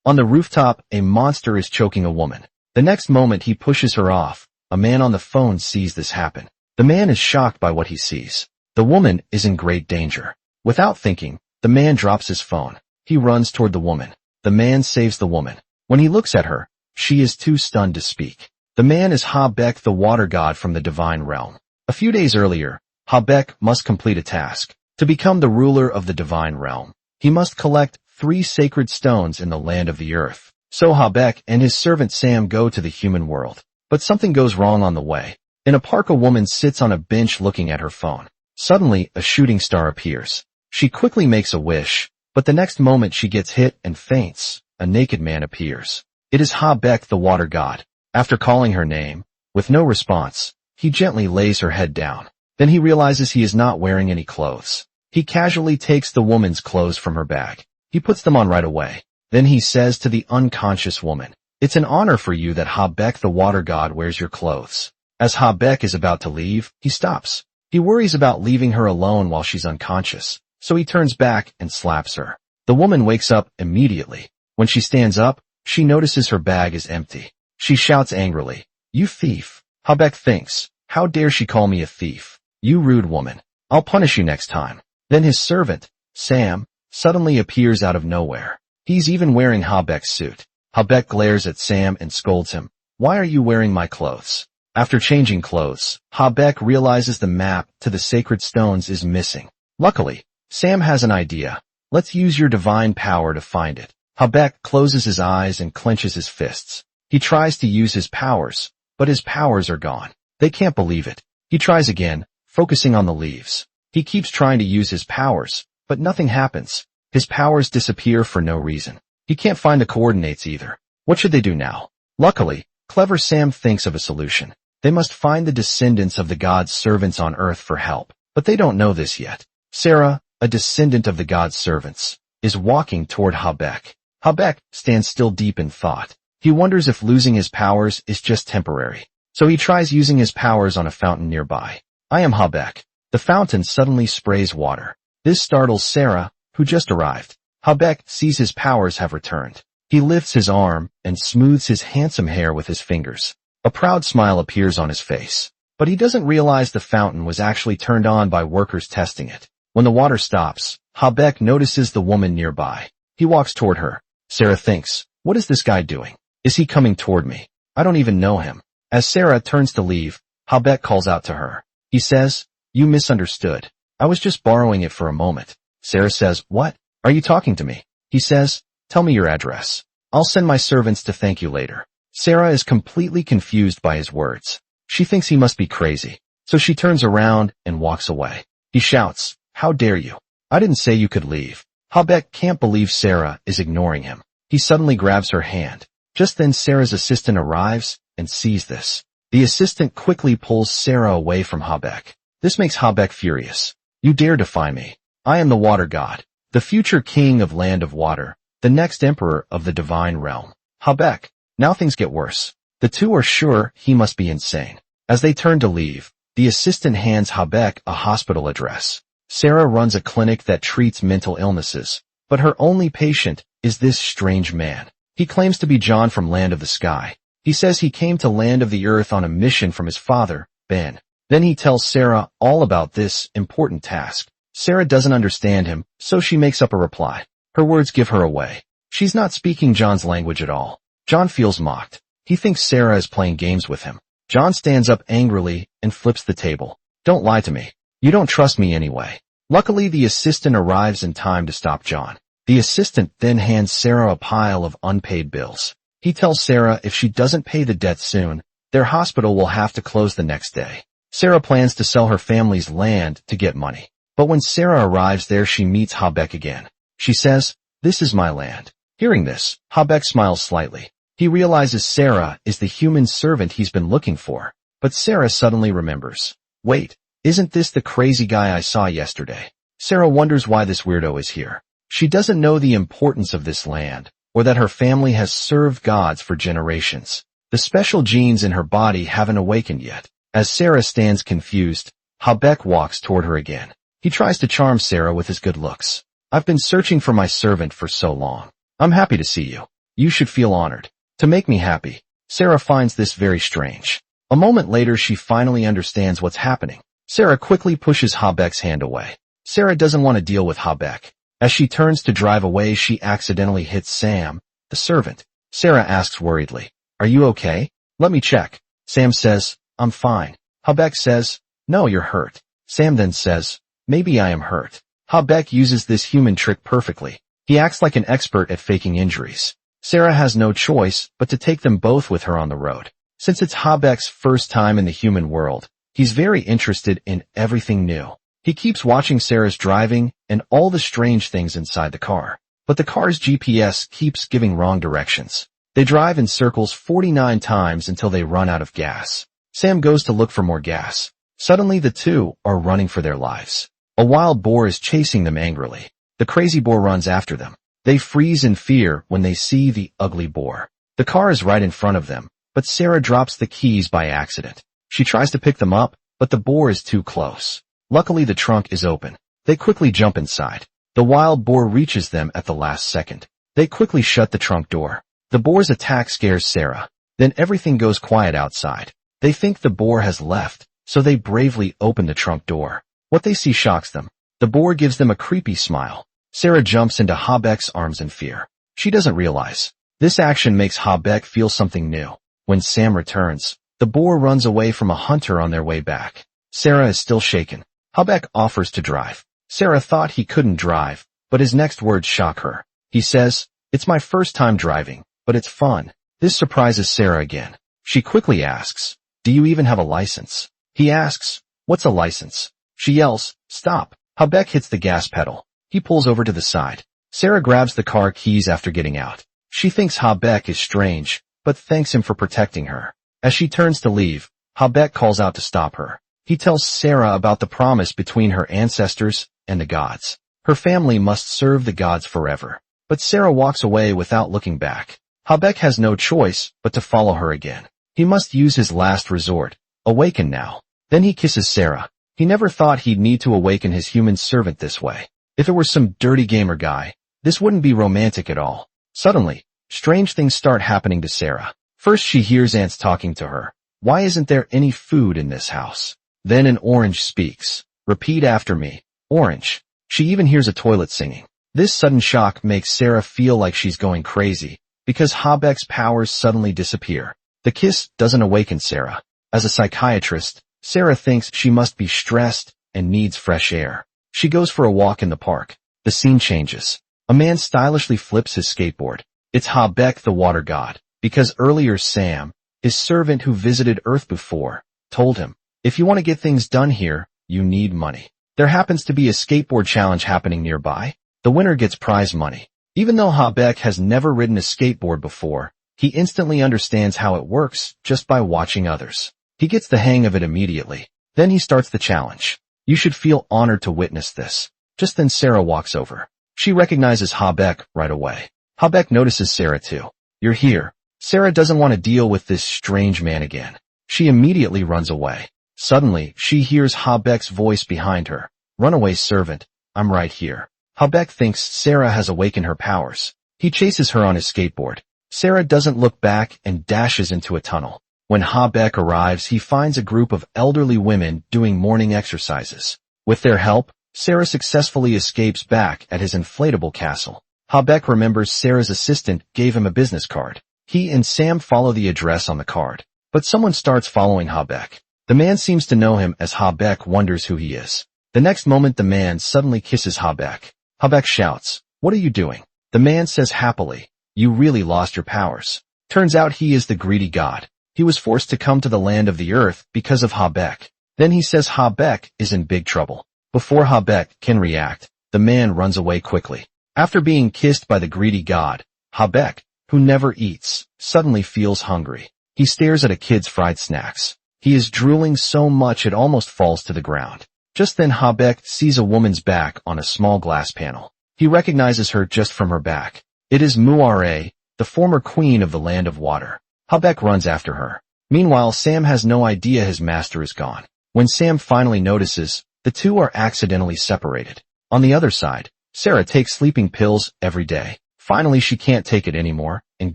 On the rooftop, a monster is choking a woman. The next moment he pushes her off. A man on the phone sees this happen. The man is shocked by what he sees. The woman is in great danger. Without thinking, the man drops his phone. He runs toward the woman. The man saves the woman. When he looks at her, she is too stunned to speak. The man is Habeck, the water god from the divine realm. A few days earlier, Habeck must complete a task. To become the ruler of the divine realm, he must collect 3 sacred stones in the land of the earth. So Habeck and his servant Sam go to the human world. But something goes wrong on the way. In a park, a woman sits on a bench looking at her phone. Suddenly, a shooting star appears. She quickly makes a wish, but the next moment she gets hit and faints. A naked man appears. It is Habeck, the water god. After calling her name, with no response, he gently lays her head down. Then he realizes he is not wearing any clothes. He casually takes the woman's clothes from her bag. He puts them on right away. Then he says to the unconscious woman, "It's an honor for you that Habeck, the water god, wears your clothes." As Habeck is about to leave, he stops. He worries about leaving her alone while she's unconscious, so he turns back and slaps her. The woman wakes up immediately. When she stands up, she notices her bag is empty. She shouts angrily, "You thief!" Habeck thinks, "How dare she call me a thief? You rude woman. I'll punish you next time." Then his servant, Sam, suddenly appears out of nowhere. He's even wearing Habeck's suit. Habeck glares at Sam and scolds him, "Why are you wearing my clothes?" After changing clothes, Habeck realizes the map to the sacred stones is missing. Luckily, Sam has an idea. "Let's use your divine power to find it." Habeck closes his eyes and clenches his fists. He tries to use his powers, but his powers are gone. They can't believe it. He tries again, focusing on the leaves. He keeps trying to use his powers, but nothing happens. His powers disappear for no reason. He can't find the coordinates either. What should they do now? Luckily, clever Sam thinks of a solution. They must find the descendants of the god's servants on earth for help, but they don't know this yet. Sarah, a descendant of the god's servants, is walking toward Habeck. Habeck stands still deep in thought. He wonders if losing his powers is just temporary. So he tries using his powers on a fountain nearby. "I am Habeck." The fountain suddenly sprays water. This startles Sarah, who just arrived. Habeck sees his powers have returned. He lifts his arm and smooths his handsome hair with his fingers. A proud smile appears on his face. But he doesn't realize the fountain was actually turned on by workers testing it. When the water stops, Habeck notices the woman nearby. He walks toward her. Sarah thinks, "What is this guy doing? Is he coming toward me? I don't even know him." As Sarah turns to leave, Habeck calls out to her. He says, "You misunderstood. I was just borrowing it for a moment." Sarah says, "What? Are you talking to me?" He says, "Tell me your address. I'll send my servants to thank you later." Sarah is completely confused by his words. She thinks he must be crazy, so she turns around and walks away. He shouts, "How dare you? I didn't say you could leave." Habeck can't believe Sarah is ignoring him. He suddenly grabs her hand. Just then Sarah's assistant arrives and sees this. The assistant quickly pulls Sarah away from Habeck. This makes Habeck furious. "You dare defy me. I am the water god, the future king of Land of Water, the next emperor of the divine realm." Habeck. Now things get worse. The two are sure he must be insane. As they turn to leave, the assistant hands Habeck a hospital address. Sarah runs a clinic that treats mental illnesses, but her only patient is this strange man. He claims to be John from Land of the Sky. He says he came to Land of the Earth on a mission from his father, Ben. Then he tells Sarah all about this important task. Sarah doesn't understand him, so she makes up a reply. Her words give her away. She's not speaking John's language at all. John feels mocked. He thinks Sarah is playing games with him. John stands up angrily and flips the table. "Don't lie to me. You don't trust me anyway." Luckily, the assistant arrives in time to stop John. The assistant then hands Sarah a pile of unpaid bills. He tells Sarah if she doesn't pay the debt soon, their hospital will have to close the next day. Sarah plans to sell her family's land to get money. But when Sarah arrives there, she meets Habeck again. She says, "This is my land." Hearing this, Habeck smiles slightly. He realizes Sarah is the human servant he's been looking for. But Sarah suddenly remembers. "Wait, isn't this the crazy guy I saw yesterday?" Sarah wonders why this weirdo is here. She doesn't know the importance of this land, or that her family has served gods for generations. The special genes in her body haven't awakened yet. As Sarah stands confused, Habeck walks toward her again. He tries to charm Sarah with his good looks. "I've been searching for my servant for so long. I'm happy to see you." You should feel honored. To make me happy. Sarah finds this very strange. A moment later she finally understands what's happening. Sarah quickly pushes Habek's hand away. Sarah doesn't want to deal with Habek. As she turns to drive away she accidentally hits Sam, the servant. Sarah asks worriedly, "Are you okay?" "Let me check." Sam says, "I'm fine." Habek says, "No, you're hurt." Sam then says, "Maybe I am hurt." Habek uses this human trick perfectly. He acts like an expert at faking injuries. Sarah has no choice but to take them both with her on the road. Since it's Habek's first time in the human world, he's very interested in everything new. He keeps watching Sarah's driving and all the strange things inside the car. But the car's GPS keeps giving wrong directions. They drive in circles 49 times until they run out of gas. Sam goes to look for more gas. Suddenly the two are running for their lives. A wild boar is chasing them angrily. The crazy boar runs after them. They freeze in fear when they see the ugly boar. The car is right in front of them, but Sarah drops the keys by accident. She tries to pick them up, but the boar is too close. Luckily the trunk is open. They quickly jump inside. The wild boar reaches them at the last second. They quickly shut the trunk door. The boar's attack scares Sarah. Then everything goes quiet outside. They think the boar has left, so they bravely open the trunk door. What they see shocks them. The boar gives them a creepy smile. Sarah jumps into Habek's arms in fear. She doesn't realize. This action makes Habek feel something new. When Sam returns, the boar runs away from a hunter on their way back. Sarah is still shaken. Habek offers to drive. Sarah thought he couldn't drive, but his next words shock her. He says, "It's my first time driving, but it's fun." This surprises Sarah again. She quickly asks, "Do you even have a license?" He asks, "What's a license?" She yells, "Stop." Habek hits the gas pedal. He pulls over to the side. Sarah grabs the car keys after getting out. She thinks Habek is strange, but thanks him for protecting her. As she turns to leave, Habek calls out to stop her. He tells Sarah about the promise between her ancestors and the gods. Her family must serve the gods forever. But Sarah walks away without looking back. Habek has no choice but to follow her again. He must use his last resort. Awaken now. Then he kisses Sarah. He never thought he'd need to awaken his human servant this way. If it were some dirty gamer guy, this wouldn't be romantic at all. Suddenly, strange things start happening to Sarah. First she hears ants talking to her. "Why isn't there any food in this house?" Then an orange speaks. "Repeat after me. Orange." She even hears a toilet singing. This sudden shock makes Sarah feel like she's going crazy, because Habek's powers suddenly disappear. The kiss doesn't awaken Sarah. As a psychiatrist, Sarah thinks she must be stressed and needs fresh air. She goes for a walk in the park. The scene changes. A man stylishly flips his skateboard. It's Habek the water god, because earlier Sam, his servant who visited Earth before, told him, "If you want to get things done here, you need money." There happens to be a skateboard challenge happening nearby. The winner gets prize money. Even though Habek has never ridden a skateboard before, he instantly understands how it works just by watching others. He gets the hang of it immediately. Then he starts the challenge. You should feel honored to witness this. Just then Sarah walks over. She recognizes Habek right away. Habek notices Sarah too. "You're here." Sarah doesn't want to deal with this strange man again. She immediately runs away. Suddenly, she hears Habek's voice behind her. "Runaway servant, I'm right here." Habek thinks Sarah has awakened her powers. He chases her on his skateboard. Sarah doesn't look back and dashes into a tunnel. When Habek arrives, he finds a group of elderly women doing morning exercises. With their help, Sarah successfully escapes back at his inflatable castle. Habek remembers Sarah's assistant gave him a business card. He and Sam follow the address on the card. But someone starts following Habek. The man seems to know him as Habek wonders who he is. The next moment the man suddenly kisses Habek. Habek shouts, "What are you doing?" The man says happily, "You really lost your powers." Turns out he is the greedy god. He was forced to come to the land of the earth because of Habek. Then he says Habek is in big trouble. Before Habek can react, the man runs away quickly. After being kissed by the greedy god, Habek, who never eats, suddenly feels hungry. He stares at a kid's fried snacks. He is drooling so much it almost falls to the ground. Just then Habek sees a woman's back on a small glass panel. He recognizes her just from her back. It is Muare, the former queen of the land of water. Habek runs after her. Meanwhile, Sam has no idea his master is gone. When Sam finally notices, the two are accidentally separated. On the other side, Sarah takes sleeping pills every day. Finally, she can't take it anymore and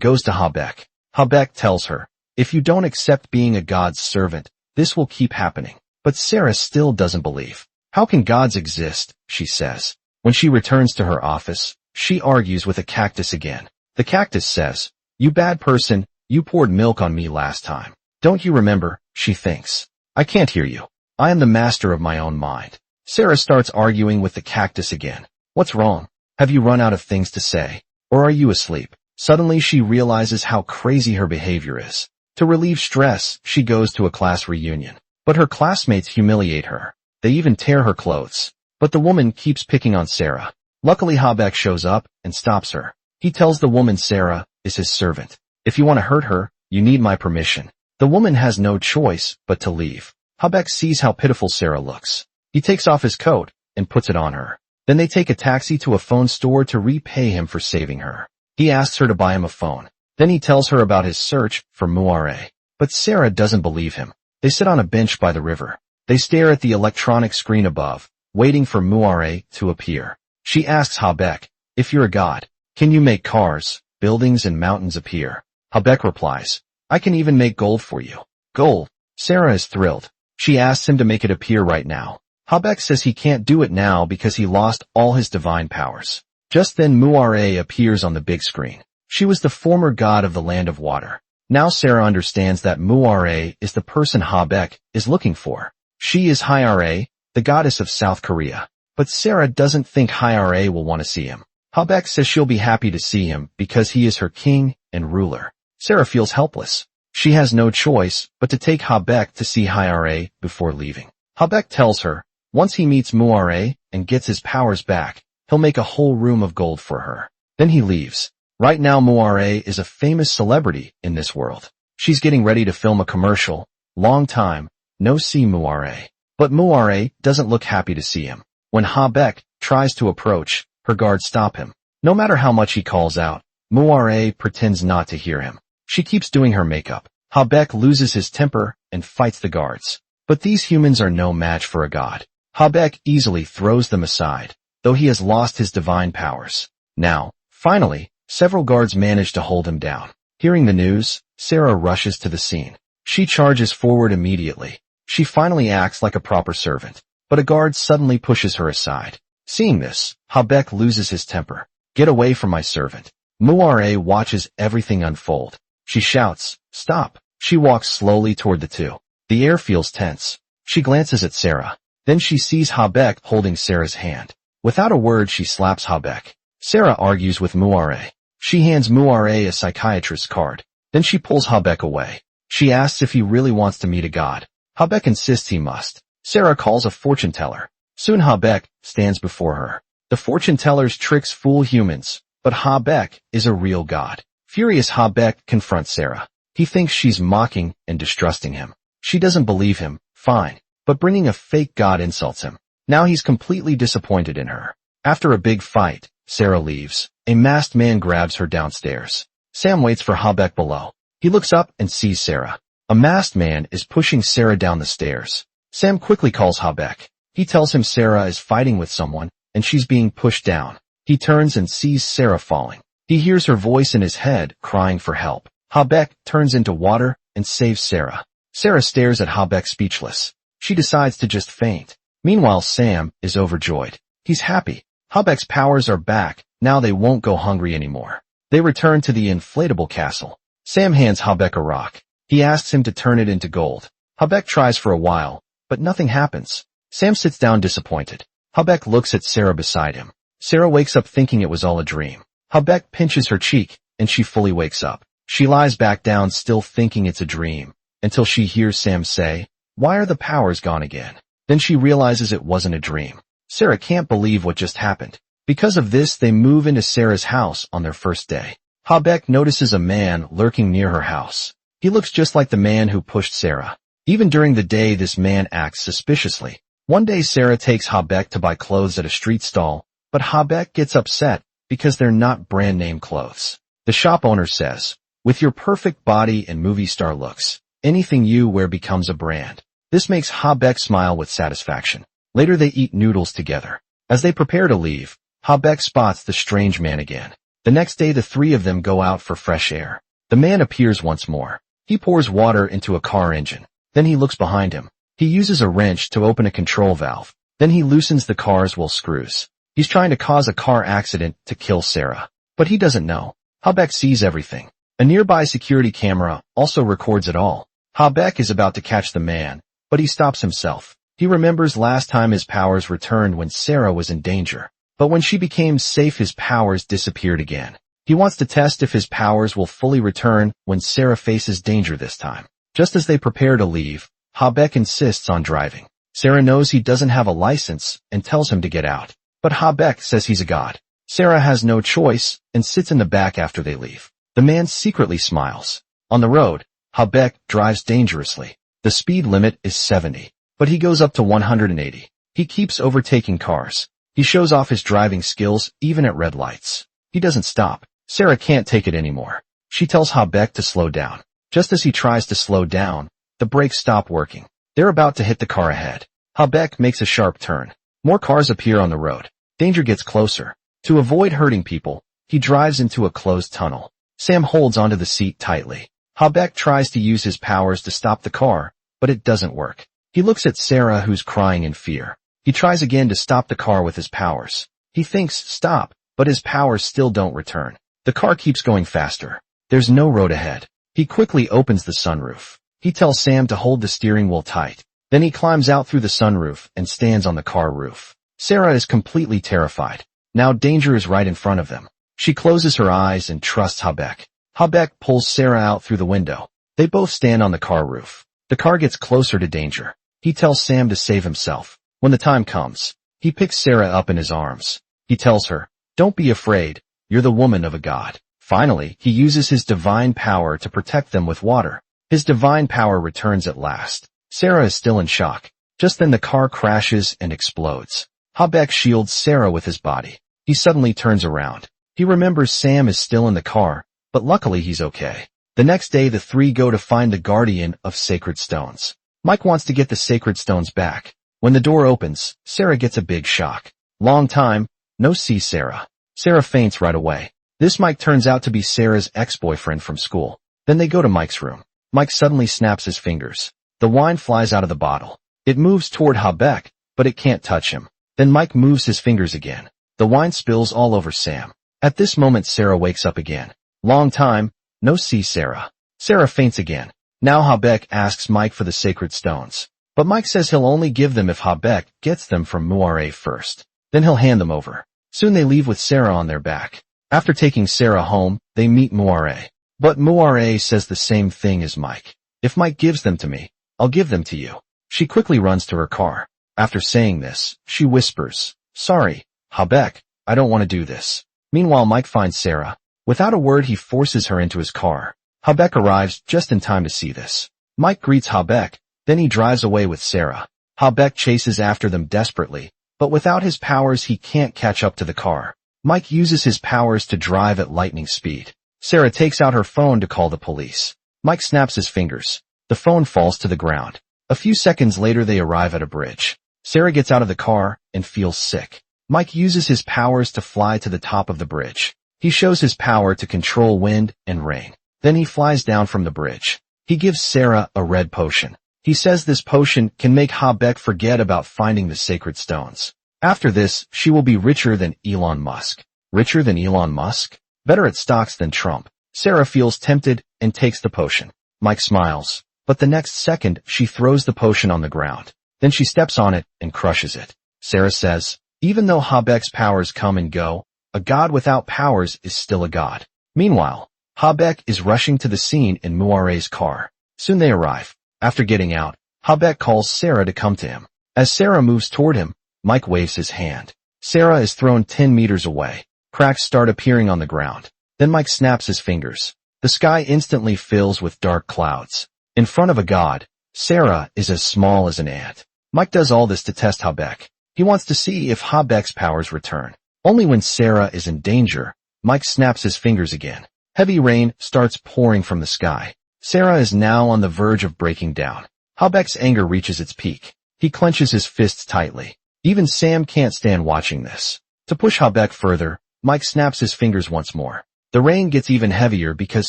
goes to Habeck. Habeck tells her, if you don't accept being a God's servant, this will keep happening. But Sarah still doesn't believe. How can gods exist? She says. When she returns to her office, she argues with a cactus again. The cactus says, you bad person, you poured milk on me last time. Don't you remember? She thinks. I can't hear you. I am the master of my own mind. Sarah starts arguing with the cactus again. What's wrong? Have you run out of things to say? Or are you asleep? Suddenly she realizes how crazy her behavior is. To relieve stress, she goes to a class reunion. But her classmates humiliate her. They even tear her clothes. But the woman keeps picking on Sarah. Luckily Habeck shows up and stops her. He tells the woman Sarah is his servant. If you want to hurt her, you need my permission. The woman has no choice but to leave. Habeck sees how pitiful Sarah looks. He takes off his coat and puts it on her. Then they take a taxi to a phone store to repay him for saving her. He asks her to buy him a phone. Then he tells her about his search for Muare. But Sarah doesn't believe him. They sit on a bench by the river. They stare at the electronic screen above, waiting for Muare to appear. She asks Habeck, if you're a god, can you make cars, buildings and mountains appear? Habeck replies, I can even make gold for you. Gold. Sarah is thrilled. She asks him to make it appear right now. Habeck says he can't do it now because he lost all his divine powers. Just then Muare appears on the big screen. She was the former god of the land of water. Now Sarah understands that Muare is the person Habeck is looking for. She is Hyare, the goddess of South Korea. But Sarah doesn't think Hyare will want to see him. Habeck says she'll be happy to see him because he is her king and ruler. Sarah feels helpless. She has no choice but to take Habeck to see Hyare before leaving. Habeck tells her, once he meets Muare and gets his powers back, he'll make a whole room of gold for her. Then he leaves. Right now Muare is a famous celebrity in this world. She's getting ready to film a commercial. Long time, no see Muare. But Muare doesn't look happy to see him. When Habeck tries to approach, her guards stop him. No matter how much he calls out, Muare pretends not to hear him. She keeps doing her makeup. Habeck loses his temper and fights the guards. But these humans are no match for a god. Habeck easily throws them aside, though he has lost his divine powers. Now, finally, several guards manage to hold him down. Hearing the news, Sarah rushes to the scene. She charges forward immediately. She finally acts like a proper servant, but a guard suddenly pushes her aside. Seeing this, Habeck loses his temper. Get away from my servant. Muare watches everything unfold. She shouts, stop. She walks slowly toward the two. The air feels tense. She glances at Sarah. Then she sees Habeck holding Sarah's hand. Without a word, she slaps Habeck. Sarah argues with Muare. She hands Muare a psychiatrist's card. Then she pulls Habeck away. She asks if he really wants to meet a god. Habeck insists he must. Sarah calls a fortune teller. Soon Habeck stands before her. The fortune teller's tricks fool humans, but Habeck is a real god. Furious, Habeck confronts Sarah. He thinks she's mocking and distrusting him. She doesn't believe him, fine, but bringing a fake god insults him. Now he's completely disappointed in her. After a big fight, Sarah leaves. A masked man grabs her downstairs. Sam waits for Habeck below. He looks up and sees Sarah. A masked man is pushing Sarah down the stairs. Sam quickly calls Habeck. He tells him Sarah is fighting with someone and she's being pushed down. He turns and sees Sarah falling. He hears her voice in his head crying for help. Habeck turns into water and saves Sarah. Sarah stares at Habeck speechless. She decides to just faint. Meanwhile, Sam is overjoyed. He's happy. Habeck's powers are back. Now they won't go hungry anymore. They return to the inflatable castle. Sam hands Habeck a rock. He asks him to turn it into gold. Habeck tries for a while, but nothing happens. Sam sits down disappointed. Habeck looks at Sarah beside him. Sarah wakes up thinking it was all a dream. Habeck pinches her cheek, and she fully wakes up. She lies back down still thinking it's a dream, until she hears Sam say, "Why are the powers gone again?" Then she realizes it wasn't a dream. Sarah can't believe what just happened. Because of this, they move into Sarah's house on their first day. Habeck notices a man lurking near her house. He looks just like the man who pushed Sarah. Even during the day, this man acts suspiciously. One day, Sarah takes Habeck to buy clothes at a street stall, but Habeck gets upset because they're not brand name clothes. The shop owner says, "With your perfect body and movie star looks, anything you wear becomes a brand." This makes Habeck smile with satisfaction. Later they eat noodles together. As they prepare to leave, Habeck spots the strange man again. The next day the three of them go out for fresh air. The man appears once more. He pours water into a car engine. Then he looks behind him. He uses a wrench to open a control valve. Then he loosens the car's wool screws. He's trying to cause a car accident to kill Sarah. But he doesn't know. Habeck sees everything. A nearby security camera also records it all. Habeck is about to catch the man, but he stops himself. He remembers last time his powers returned when Sarah was in danger. But when she became safe, his powers disappeared again. He wants to test if his powers will fully return when Sarah faces danger this time. Just as they prepare to leave, Habeck insists on driving. Sarah knows he doesn't have a license and tells him to get out. But Habeck says he's a god. Sarah has no choice and sits in the back after they leave. The man secretly smiles. On the road, Habeck drives dangerously. The speed limit is 70, but he goes up to 180. He keeps overtaking cars. He shows off his driving skills even at red lights. He doesn't stop. Sarah can't take it anymore. She tells Habeck to slow down. Just as he tries to slow down, the brakes stop working. They're about to hit the car ahead. Habeck makes a sharp turn. More cars appear on the road. Danger gets closer. To avoid hurting people, he drives into a closed tunnel. Sam holds onto the seat tightly. Habeck tries to use his powers to stop the car, but it doesn't work. He looks at Sarah, who's crying in fear. He tries again to stop the car with his powers. He thinks stop, but his powers still don't return. The car keeps going faster. There's no road ahead. He quickly opens the sunroof. He tells Sam to hold the steering wheel tight. Then he climbs out through the sunroof and stands on the car roof. Sarah is completely terrified. Now danger is right in front of them. She closes her eyes and trusts Habeck. Habeck pulls Sarah out through the window. They both stand on the car roof. The car gets closer to danger. He tells Sam to save himself. When the time comes, he picks Sarah up in his arms. He tells her, "Don't be afraid. You're the woman of a god." Finally, he uses his divine power to protect them with water. His divine power returns at last. Sarah is still in shock. Just then the car crashes and explodes. Habeck shields Sarah with his body. He suddenly turns around. He remembers Sam is still in the car, but luckily he's okay. The next day the three go to find the guardian of sacred stones. Mike wants to get the sacred stones back. When the door opens, Sarah gets a big shock. Long time, no see Sarah. Sarah faints right away. This Mike turns out to be Sarah's ex-boyfriend from school. Then they go to Mike's room. Mike suddenly snaps his fingers. The wine flies out of the bottle. It moves toward Habeck, but it can't touch him. Then Mike moves his fingers again. The wine spills all over Sam. At this moment Sarah wakes up again. Long time, no see Sarah. Sarah faints again. Now Habeck asks Mike for the sacred stones. But Mike says he'll only give them if Habeck gets them from Moiré first. Then he'll hand them over. Soon they leave with Sarah on their back. After taking Sarah home, they meet Moiré. But Moiré says the same thing as Mike. "If Mike gives them to me, I'll give them to you." She quickly runs to her car. After saying this, she whispers, "Sorry, Habeck, I don't want to do this." Meanwhile, Mike finds Sarah. Without a word, he forces her into his car. Habeck arrives just in time to see this. Mike greets Habeck, then he drives away with Sarah. Habeck chases after them desperately, but without his powers he can't catch up to the car. Mike uses his powers to drive at lightning speed. Sarah takes out her phone to call the police. Mike snaps his fingers. The phone falls to the ground. A few seconds later they arrive at a bridge. Sarah gets out of the car and feels sick. Mike uses his powers to fly to the top of the bridge. He shows his power to control wind and rain. Then he flies down from the bridge. He gives Sarah a red potion. He says this potion can make Habeck forget about finding the sacred stones. After this, she will be richer than Elon Musk. Richer than Elon Musk? Better at stocks than Trump. Sarah feels tempted and takes the potion. Mike smiles, but the next second she throws the potion on the ground. Then she steps on it and crushes it. Sarah says, even though Habeck's powers come and go, a god without powers is still a god. Meanwhile, Habeck is rushing to the scene in Moiré's car. Soon they arrive. After getting out, Habeck calls Sarah to come to him. As Sarah moves toward him, Mike waves his hand. Sarah is thrown 10 meters away. Cracks start appearing on the ground. Then Mike snaps his fingers. The sky instantly fills with dark clouds. In front of a god, Sarah is as small as an ant. Mike does all this to test Habeck. He wants to see if Habeck's powers return. Only when Sarah is in danger, Mike snaps his fingers again. Heavy rain starts pouring from the sky. Sarah is now on the verge of breaking down. Habeck's anger reaches its peak. He clenches his fists tightly. Even Sam can't stand watching this. To push Habeck further, Mike snaps his fingers once more. The rain gets even heavier because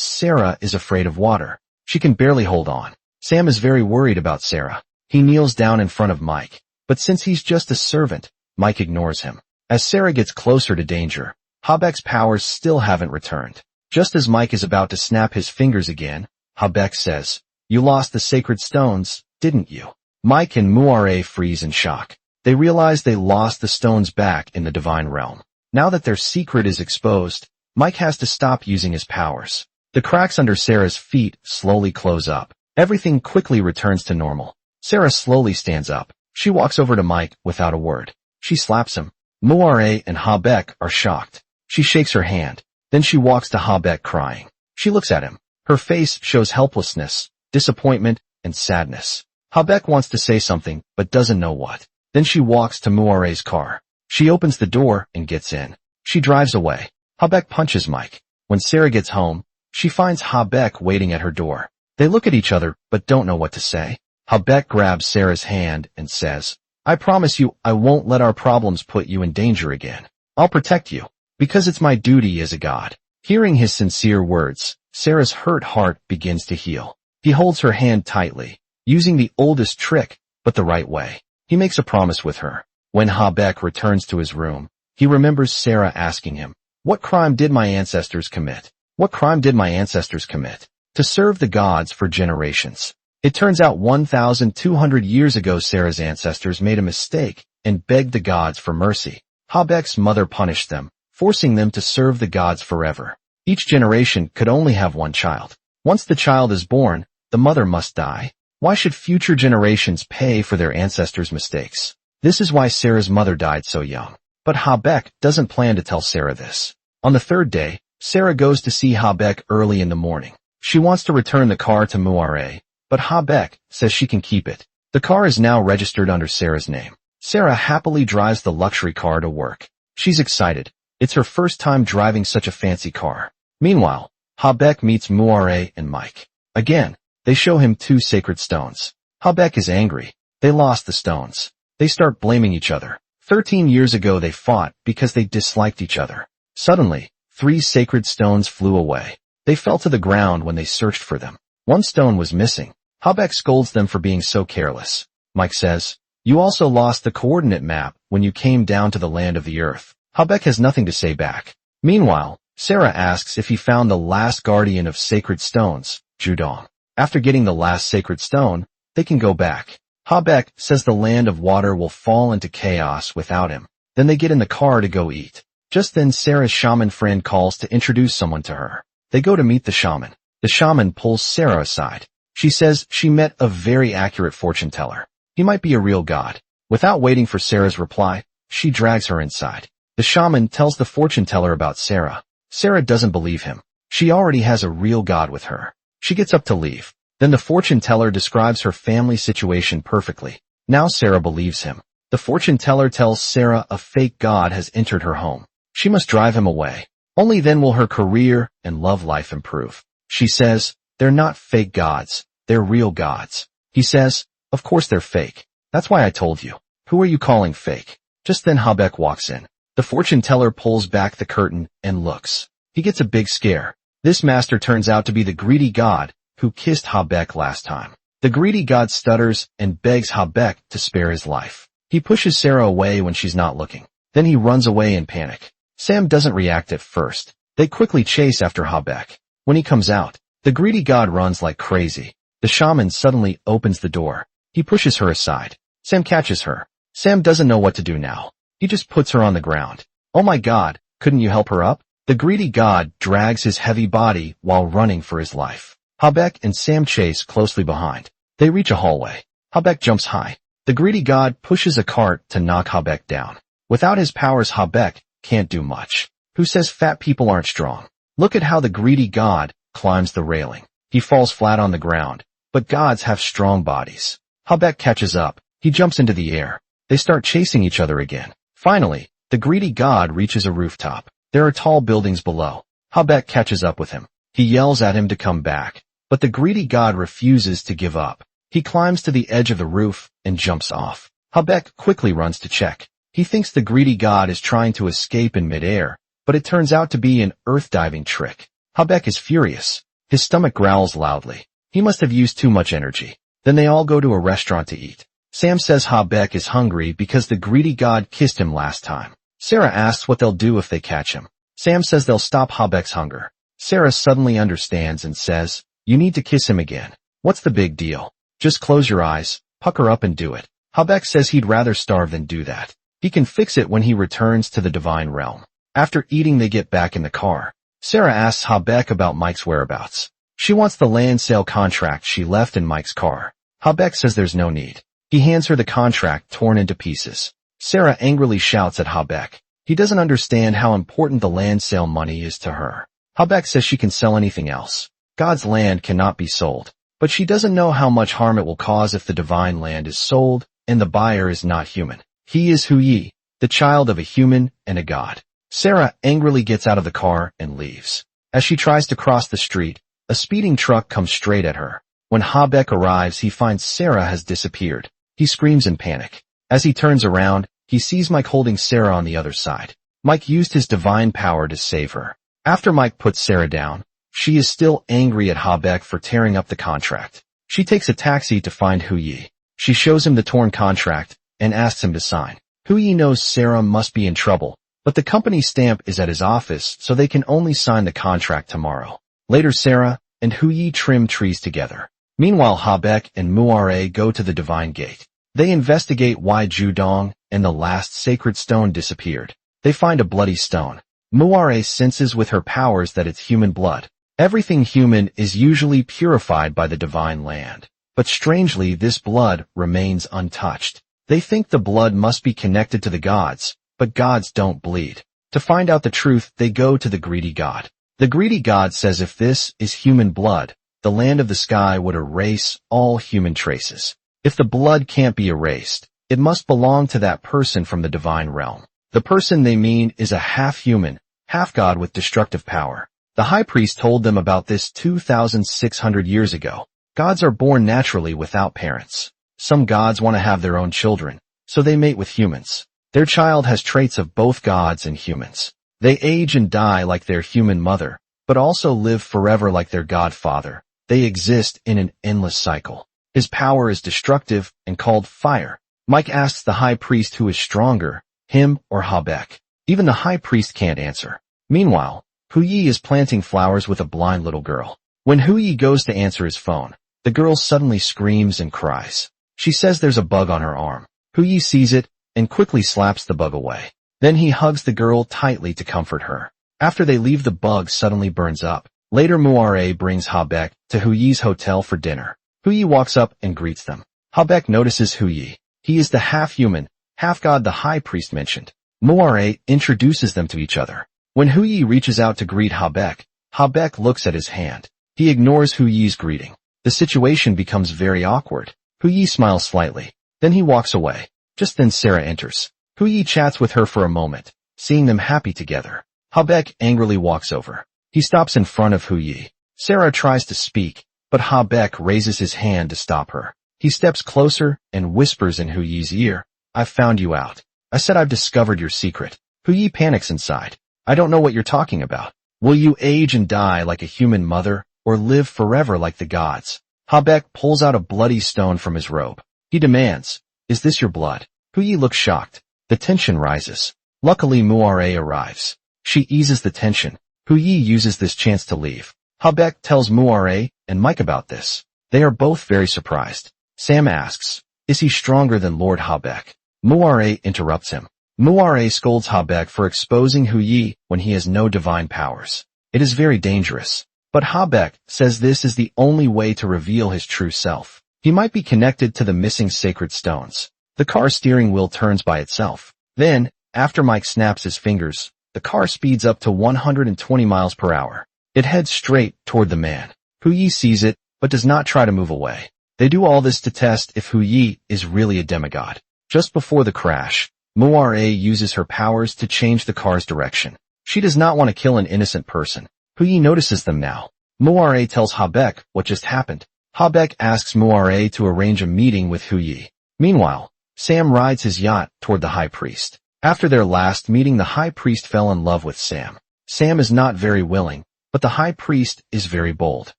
Sarah is afraid of water. She can barely hold on. Sam is very worried about Sarah. He kneels down in front of Mike. But since he's just a servant, Mike ignores him. As Sarah gets closer to danger, Habek's powers still haven't returned. Just as Mike is about to snap his fingers again, Habek says, "You lost the sacred stones, didn't you?" Mike and Muare freeze in shock. They realize they lost the stones back in the divine realm. Now that their secret is exposed, Mike has to stop using his powers. The cracks under Sarah's feet slowly close up. Everything quickly returns to normal. Sarah slowly stands up. She walks over to Mike without a word. She slaps him. Muare and Habek are shocked. She shakes her hand. Then she walks to Habek crying. She looks at him. Her face shows helplessness, disappointment, and sadness. Habek wants to say something, but doesn't know what. Then she walks to Muare's car. She opens the door and gets in. She drives away. Habek punches Mike. When Sarah gets home, she finds Habek waiting at her door. They look at each other, but don't know what to say. Habek grabs Sarah's hand and says, "I promise you I won't let our problems put you in danger again. I'll protect you, because it's my duty as a god." Hearing his sincere words, Sarah's hurt heart begins to heal. He holds her hand tightly, using the oldest trick, but the right way. He makes a promise with her. When Habek returns to his room, he remembers Sarah asking him, "What crime did my ancestors commit? What crime did my ancestors commit?" To serve the gods for generations. It turns out 1,200 years ago Sarah's ancestors made a mistake and begged the gods for mercy. Habek's mother punished them, forcing them to serve the gods forever. Each generation could only have one child. Once the child is born, the mother must die. Why should future generations pay for their ancestors' mistakes? This is why Sarah's mother died so young. But Habek doesn't plan to tell Sarah this. On the third day, Sarah goes to see Habek early in the morning. She wants to return the car to Muare, but Habek says she can keep it. The car is now registered under Sarah's name. Sarah happily drives the luxury car to work. She's excited. It's her first time driving such a fancy car. Meanwhile, Habek meets Muare and Mike. Again, they show him 2 sacred stones. Habek is angry. They lost the stones. They start blaming each other. 13 years ago they fought because they disliked each other. Suddenly, 3 sacred stones flew away. They fell to the ground when they searched for them. 1 stone was missing. Habek scolds them for being so careless. Mike says, "You also lost the coordinate map when you came down to the land of the earth." Habek has nothing to say back. Meanwhile, Sarah asks if he found the last guardian of sacred stones, Judong. After getting the last sacred stone, they can go back. Habek says the land of water will fall into chaos without him. Then they get in the car to go eat. Just then Sarah's shaman friend calls to introduce someone to her. They go to meet the shaman. The shaman pulls Sarah aside. She says she met a very accurate fortune teller. He might be a real god. Without waiting for Sarah's reply, she drags her inside. The shaman tells the fortune teller about Sarah. Sarah doesn't believe him. She already has a real god with her. She gets up to leave. Then the fortune teller describes her family situation perfectly. Now Sarah believes him. The fortune teller tells Sarah a fake god has entered her home. She must drive him away. Only then will her career and love life improve. She says, "They're not fake gods. They're real gods." He says, "Of course they're fake. That's why I told you. Who are you calling fake?" Just then Habek walks in. The fortune teller pulls back the curtain and looks. He gets a big scare. This master turns out to be the greedy god who kissed Habek last time. The greedy god stutters and begs Habek to spare his life. He pushes Sarah away when she's not looking. Then he runs away in panic. Sam doesn't react at first. They quickly chase after Habek. When he comes out, the greedy god runs like crazy. The shaman suddenly opens the door. He pushes her aside. Sam catches her. Sam doesn't know what to do now. He just puts her on the ground. "Oh my god, couldn't you help her up?" The greedy god drags his heavy body while running for his life. Habek and Sam chase closely behind. They reach a hallway. Habek jumps high. The greedy god pushes a cart to knock Habek down. Without his powers, Habek can't do much. Who says fat people aren't strong? Look at how the greedy god climbs the railing. He falls flat on the ground. But gods have strong bodies. Habek catches up. He jumps into the air. They start chasing each other again. Finally, the greedy god reaches a rooftop. There are tall buildings below. Habek catches up with him. He yells at him to come back. But the greedy god refuses to give up. He climbs to the edge of the roof and jumps off. Habek quickly runs to check. He thinks the greedy god is trying to escape in midair, but it turns out to be an earth-diving trick. Habek is furious. His stomach growls loudly. He must have used too much energy. Then they all go to a restaurant to eat. Sam says Habek is hungry because the greedy god kissed him last time. Sarah asks what they'll do if they catch him. Sam says they'll stop Habek's hunger. Sarah suddenly understands and says, "You need to kiss him again. What's the big deal? Just close your eyes, pucker up and do it." Habek says he'd rather starve than do that. He can fix it when he returns to the divine realm. After eating, they get back in the car. Sarah asks Habek about Mike's whereabouts. She wants the land sale contract she left in Mike's car. Habek says there's no need. He hands her the contract torn into pieces. Sarah angrily shouts at Habek. He doesn't understand how important the land sale money is to her. Habek says she can sell anything else. God's land cannot be sold. But she doesn't know how much harm it will cause if the divine land is sold and the buyer is not human. He is Huyi, the child of a human and a god. Sarah angrily gets out of the car and leaves. As she tries to cross the street, a speeding truck comes straight at her. When Habek arrives, he finds Sarah has disappeared. He screams in panic. As he turns around, he sees Mike holding Sarah on the other side. Mike used his divine power to save her. After Mike puts Sarah down, she is still angry at Habek for tearing up the contract. She takes a taxi to find Huyi. She shows him the torn contract and asks him to sign. Huyi knows Sarah must be in trouble, but the company stamp is at his office, so they can only sign the contract tomorrow. Later, Sarah and Huyi trim trees together. Meanwhile, Habek and Muare go to the divine gate. They investigate why Judong and the last sacred stone disappeared. They find a bloody stone. Muare senses with her powers that it's human blood. Everything human is usually purified by the divine land. But strangely, this blood remains untouched. They think the blood must be connected to the gods, but gods don't bleed. To find out the truth, they go to the greedy god. The greedy god says if this is human blood, the land of the sky would erase all human traces. If the blood can't be erased, it must belong to that person from the divine realm. The person they mean is a half-human, half-god with destructive power. The high priest told them about this 2,600 years ago. Gods are born naturally without parents. Some gods want to have their own children, so they mate with humans. Their child has traits of both gods and humans. They age and die like their human mother, but also live forever like their godfather. They exist in an endless cycle. His power is destructive and called fire. Mike asks the high priest who is stronger, him or Habek. Even the high priest can't answer. Meanwhile, Huyi is planting flowers with a blind little girl. When Huyi goes to answer his phone, the girl suddenly screams and cries. She says there's a bug on her arm. Huyi sees it and quickly slaps the bug away. Then he hugs the girl tightly to comfort her. After they leave, the bug suddenly burns up. Later, Muare brings Habek to Huyi's hotel for dinner. Huyi walks up and greets them. Habek notices Huyi. He is the half-human, half-god the high priest mentioned. Muare introduces them to each other. When Huyi reaches out to greet Habek, Habek looks at his hand. He ignores Huyi's greeting. The situation becomes very awkward. Huyi smiles slightly. Then he walks away. Just then Sarah enters. Huyi chats with her for a moment, seeing them happy together. Habek angrily walks over. He stops in front of Huyi. Sarah tries to speak, but Habek raises his hand to stop her. He steps closer and whispers in Huyi's ear, "I've found you out. I said I've discovered your secret." Huyi panics inside. "I don't know what you're talking about. Will you age and die like a human mother, or live forever like the gods?" Habek pulls out a bloody stone from his robe. He demands, "Is this your blood?" Huyi looks shocked. The tension rises. Luckily, Muare arrives. She eases the tension. Huyi uses this chance to leave. Habek tells Muare and Mike about this. They are both very surprised. Sam asks, "Is he stronger than Lord Habek?" Muare interrupts him. Muare scolds Habek for exposing Huyi when he has no divine powers. It is very dangerous. But Habek says this is the only way to reveal his true self. He might be connected to the missing sacred stones. The car steering wheel turns by itself. Then, after Mike snaps his fingers, the car speeds up to 120 miles per hour. It heads straight toward the man. Huyi sees it, but does not try to move away. They do all this to test if Huyi is really a demigod. Just before the crash, Muare uses her powers to change the car's direction. She does not want to kill an innocent person. Huyi notices them now. Muare tells Habek what just happened. Habek asks Muare to arrange a meeting with Huyi. Meanwhile, Sam rides his yacht toward the high priest. After their last meeting, the high priest fell in love with Sam. Sam is not very willing, but the high priest is very bold.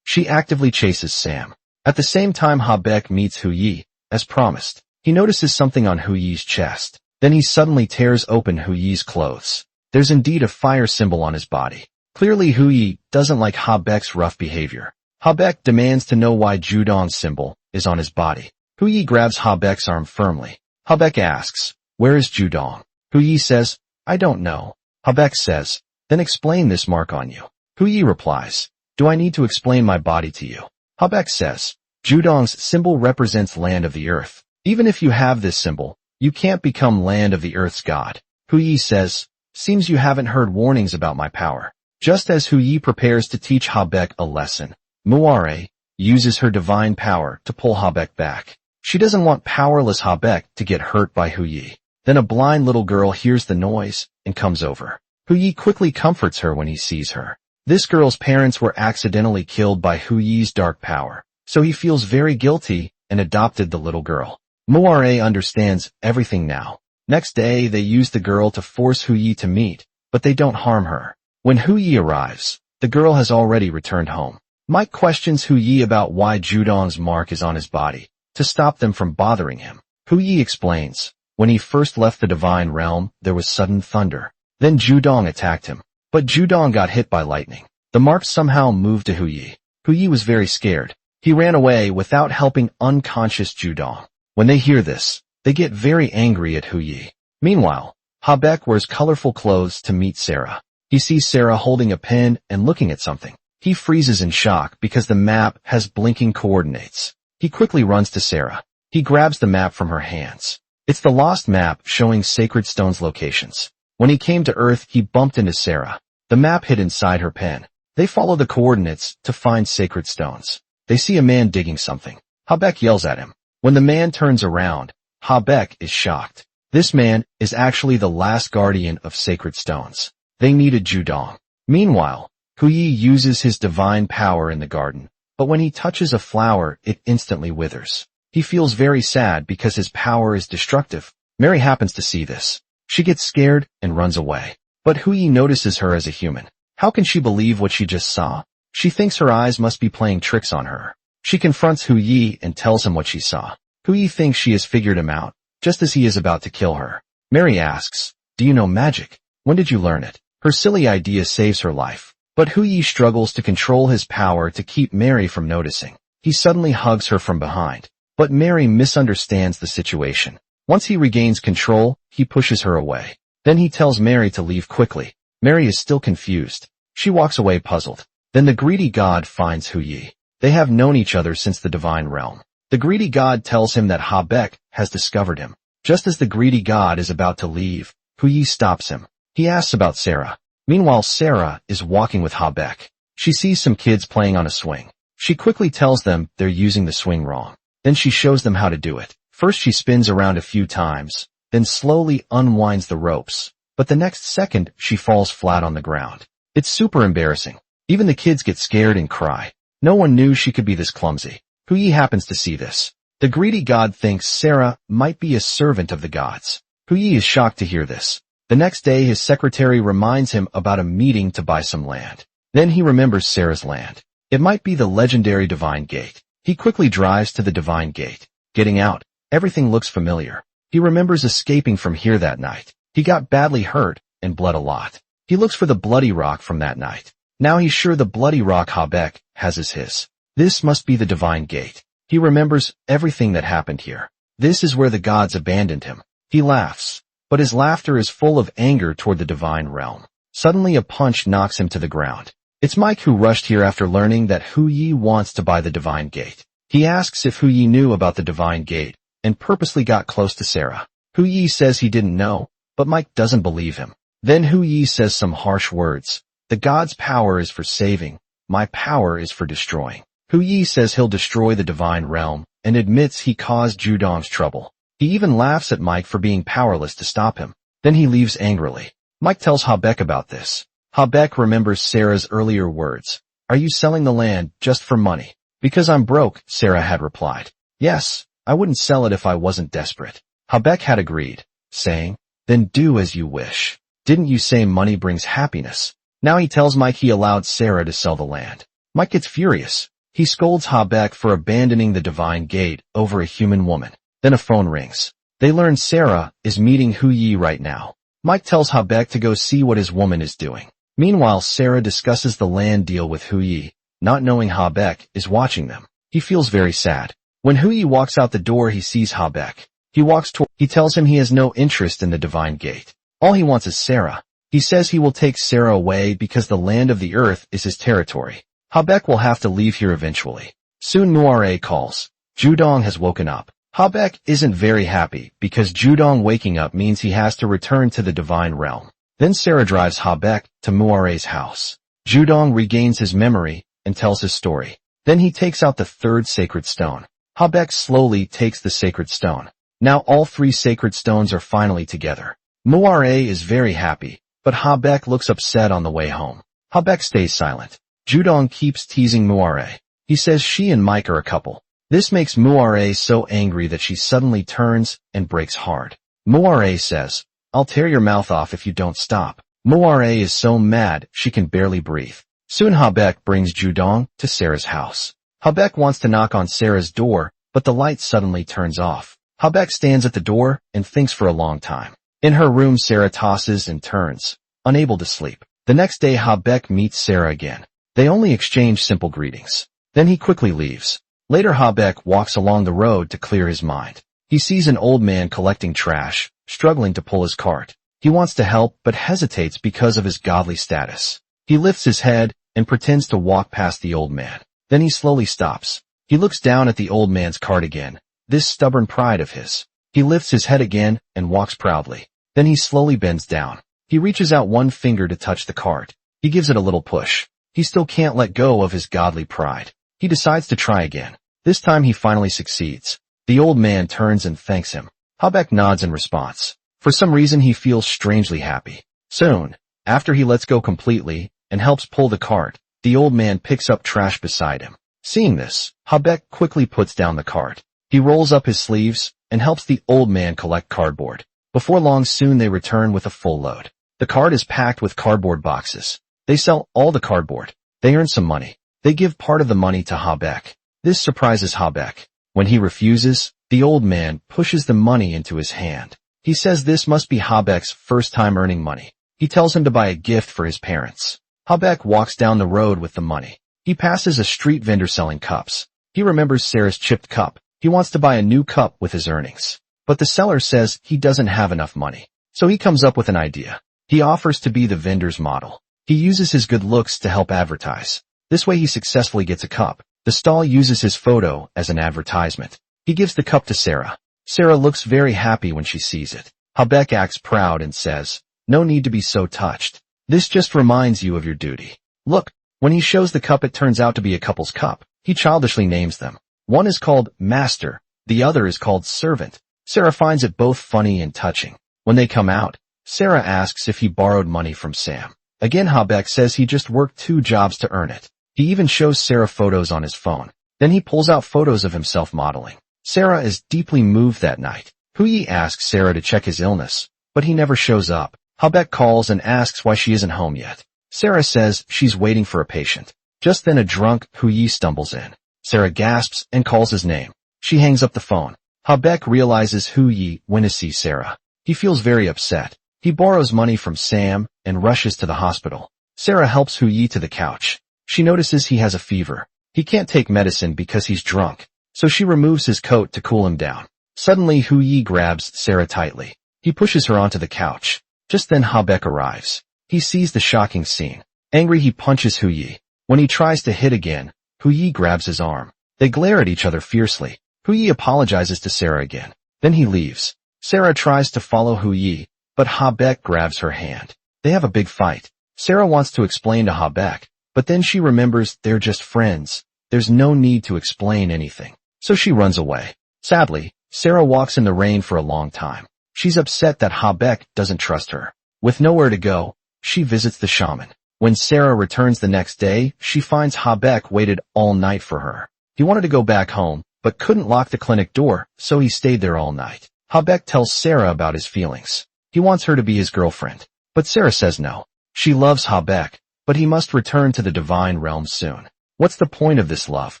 She actively chases Sam. At the same time, Habeck meets Hu Yi, as promised. He notices something on Hu Yi's chest. Then he suddenly tears open Hu Yi's clothes. There's indeed a fire symbol on his body. Clearly Hu Yi doesn't like Habeck's rough behavior. Habeck demands to know why Judong's symbol is on his body. Hu Yi grabs Habeck's arm firmly. Habeck asks, "Where is Judong?" Hu Yi says, "I don't know." Habeck says, "Then explain this mark on you." Hu Yi replies, "Do I need to explain my body to you?" Habeck says, "Judong's symbol represents land of the earth. Even if you have this symbol, you can't become land of the earth's god." Hu Yi says, "Seems you haven't heard warnings about my power." Just as Hu Yi prepares to teach Habeck a lesson, Muare uses her divine power to pull Habeck back. She doesn't want powerless Habeck to get hurt by Hu Yi. Then a blind little girl hears the noise and comes over. Hu Yi quickly comforts her when he sees her. This girl's parents were accidentally killed by Hu Yi's dark power, so he feels very guilty and adopted the little girl. Muare understands everything now. Next day, they use the girl to force Hu Yi to meet, but they don't harm her. When Hu Yi arrives, the girl has already returned home. Mike questions Hu Yi about why Judong's mark is on his body, to stop them from bothering him. Hu Yi explains, when he first left the divine realm, there was sudden thunder. Then Judong attacked him, but Judong got hit by lightning. The mark somehow moved to Hu Yi. Hu Yi was very scared. He ran away without helping unconscious Judong. When they hear this, they get very angry at Hu Yi. Meanwhile, Habeck wears colorful clothes to meet Sarah. He sees Sarah holding a pen and looking at something. He freezes in shock because the map has blinking coordinates. He quickly runs to Sarah. He grabs the map from her hands. It's the lost map showing Sacred Stone's locations. When he came to Earth, he bumped into Sarah. The map hid inside her pen. They follow the coordinates to find Sacred Stones. They see a man digging something. Habeck yells at him. When the man turns around, Habeck is shocked. This man is actually the last guardian of Sacred Stones. They needed Judong. Meanwhile, Hu Yi uses his divine power in the garden, but when he touches a flower, it instantly withers. He feels very sad because his power is destructive. Mary happens to see this. She gets scared and runs away. But Hu Yi notices her as a human. How can she believe what she just saw? She thinks her eyes must be playing tricks on her. She confronts Hu Yi and tells him what she saw. Hu Yi thinks she has figured him out, just as he is about to kill her. Mary asks, "Do you know magic? When did you learn it?" Her silly idea saves her life. But Hu Yi struggles to control his power to keep Mary from noticing. He suddenly hugs her from behind. But Mary misunderstands the situation. Once he regains control, he pushes her away. Then he tells Mary to leave quickly. Mary is still confused. She walks away puzzled. Then the greedy god finds Hu Yi. They have known each other since the divine realm. The greedy god tells him that Habeck has discovered him. Just as the greedy god is about to leave, Hu Yi stops him. He asks about Sarah. Meanwhile, Sarah is walking with Habeck. She sees some kids playing on a swing. She quickly tells them they're using the swing wrong. Then she shows them how to do it. First she spins around a few times, then slowly unwinds the ropes. But the next second, she falls flat on the ground. It's super embarrassing. Even the kids get scared and cry. No one knew she could be this clumsy. Hu Yi happens to see this. The greedy god thinks Sarah might be a servant of the gods. Hu Yi is shocked to hear this. The next day, his secretary reminds him about a meeting to buy some land. Then he remembers Sarah's land. It might be the legendary Divine Gate. He quickly drives to the Divine Gate. Getting out, everything looks familiar. He remembers escaping from here that night. He got badly hurt and bled a lot. He looks for the bloody rock from that night. Now he's sure the bloody rock Habeck has is his. This must be the Divine Gate. He remembers everything that happened here. This is where the gods abandoned him. He laughs. But his laughter is full of anger toward the divine realm. Suddenly a punch knocks him to the ground. It's Mike who rushed here after learning that Hu Yi wants to buy the Divine Gate. He asks if Hu Yi knew about the Divine Gate, and purposely got close to Sarah. Hu Yi says he didn't know, but Mike doesn't believe him. Then Hu Yi says some harsh words. The god's power is for saving, my power is for destroying. Hu Yi says he'll destroy the divine realm, and admits he caused Judong's trouble. He even laughs at Mike for being powerless to stop him. Then he leaves angrily. Mike tells Habeck about this. Habeck remembers Sarah's earlier words. "Are you selling the land just for money?" "Because I'm broke," Sarah had replied. "Yes, I wouldn't sell it if I wasn't desperate." Habeck had agreed, saying, Then do as you wish. Didn't you say money brings happiness? Now he tells Mike he allowed Sarah to sell the land. Mike gets furious. He scolds Habeck for abandoning the divine gate over a human woman. Then a phone rings. They learn Sarah is meeting Hu Yi right now. Mike tells Habeck to go see what his woman is doing. Meanwhile, Sarah discusses the land deal with Hu Yi, not knowing Habeck is watching them. He feels very sad. When Hu Yi walks out the door, he sees Habeck. He tells him he has no interest in the divine gate. All he wants is Sarah. He says he will take Sarah away because the land of the earth is his territory. Habeck will have to leave here eventually. Soon Muare calls. Judong has woken up. Habeck isn't very happy because Judong waking up means he has to return to the divine realm. Then Sarah drives Habeck to Muare's house. Judong regains his memory and tells his story. Then he takes out the third sacred stone. Habeck slowly takes the sacred stone. Now all three sacred stones are finally together. Muare is very happy, but Habeck looks upset on the way home. Habeck stays silent. Judong keeps teasing Muare. He says she and Mike are a couple. This makes Muare so angry that she suddenly turns and breaks hard. Muare says, "I'll tear your mouth off if you don't stop." Muare is so mad she can barely breathe. Soon Habeck brings Judong to Sarah's house. Habeck wants to knock on Sarah's door, but the light suddenly turns off. Habeck stands at the door and thinks for a long time. In her room, Sarah tosses and turns, unable to sleep. The next day, Habeck meets Sarah again. They only exchange simple greetings. Then he quickly leaves. Later, Habeck walks along the road to clear his mind. He sees an old man collecting trash, struggling to pull his cart. He wants to help, but hesitates because of his godly status. He lifts his head and pretends to walk past the old man. Then he slowly stops. He looks down at the old man's cart again, this stubborn pride of his. He lifts his head again and walks proudly. Then he slowly bends down. He reaches out one finger to touch the cart. He gives it a little push. He still can't let go of his godly pride. He decides to try again. This time he finally succeeds. The old man turns and thanks him. Habeck nods in response. For some reason he feels strangely happy. Soon, after he lets go completely and helps pull the cart, the old man picks up trash beside him. Seeing this, Habeck quickly puts down the cart. He rolls up his sleeves and helps the old man collect cardboard. Before long, soon they return with a full load. The cart is packed with cardboard boxes. They sell all the cardboard. They earn some money. They give part of the money to Habeck. This surprises Habeck. When he refuses, the old man pushes the money into his hand. He says this must be Habeck's first time earning money. He tells him to buy a gift for his parents. Habeck walks down the road with the money. He passes a street vendor selling cups. He remembers Sarah's chipped cup. He wants to buy a new cup with his earnings. But the seller says he doesn't have enough money. So he comes up with an idea. He offers to be the vendor's model. He uses his good looks to help advertise. This way he successfully gets a cup. The stall uses his photo as an advertisement. He gives the cup to Sarah. Sarah looks very happy when she sees it. Habeck acts proud and says, "No need to be so touched. This just reminds you of your duty." Look, when he shows the cup, it turns out to be a couple's cup. He childishly names them. One is called Master, the other is called Servant. Sarah finds it both funny and touching. When they come out, Sarah asks if he borrowed money from Sam. Again, Habeck says he just worked 2 jobs to earn it. He even shows Sarah photos on his phone. Then he pulls out photos of himself modeling. Sarah is deeply moved that night. Hu Yi asks Sarah to check his illness, but he never shows up. Habeck calls and asks why she isn't home yet. Sarah says she's waiting for a patient. Just then a drunk Hu Yi stumbles in. Sarah gasps and calls his name. She hangs up the phone. Habeck realizes Hu Yi went to see Sarah. He feels very upset. He borrows money from Sam and rushes to the hospital. Sarah helps Hu Yi to the couch. She notices he has a fever. He can't take medicine because he's drunk, so she removes his coat to cool him down. Suddenly, Hu Yi grabs Sarah tightly. He pushes her onto the couch. Just then Habeck arrives. He sees the shocking scene. Angry, he punches Hu Yi. When he tries to hit again, Hu Yi grabs his arm. They glare at each other fiercely. Hu Yi apologizes to Sarah again. Then he leaves. Sarah tries to follow Hu Yi, but Habeck grabs her hand. They have a big fight. Sarah wants to explain to Habeck, but then she remembers they're just friends. There's no need to explain anything. So she runs away. Sadly, Sarah walks in the rain for a long time. She's upset that Habeck doesn't trust her. With nowhere to go, she visits the shaman. When Sarah returns the next day, she finds Habeck waited all night for her. He wanted to go back home, but couldn't lock the clinic door, so he stayed there all night. Habeck tells Sarah about his feelings. He wants her to be his girlfriend. But Sarah says no. She loves Habeck, but he must return to the divine realm soon. What's the point of this love?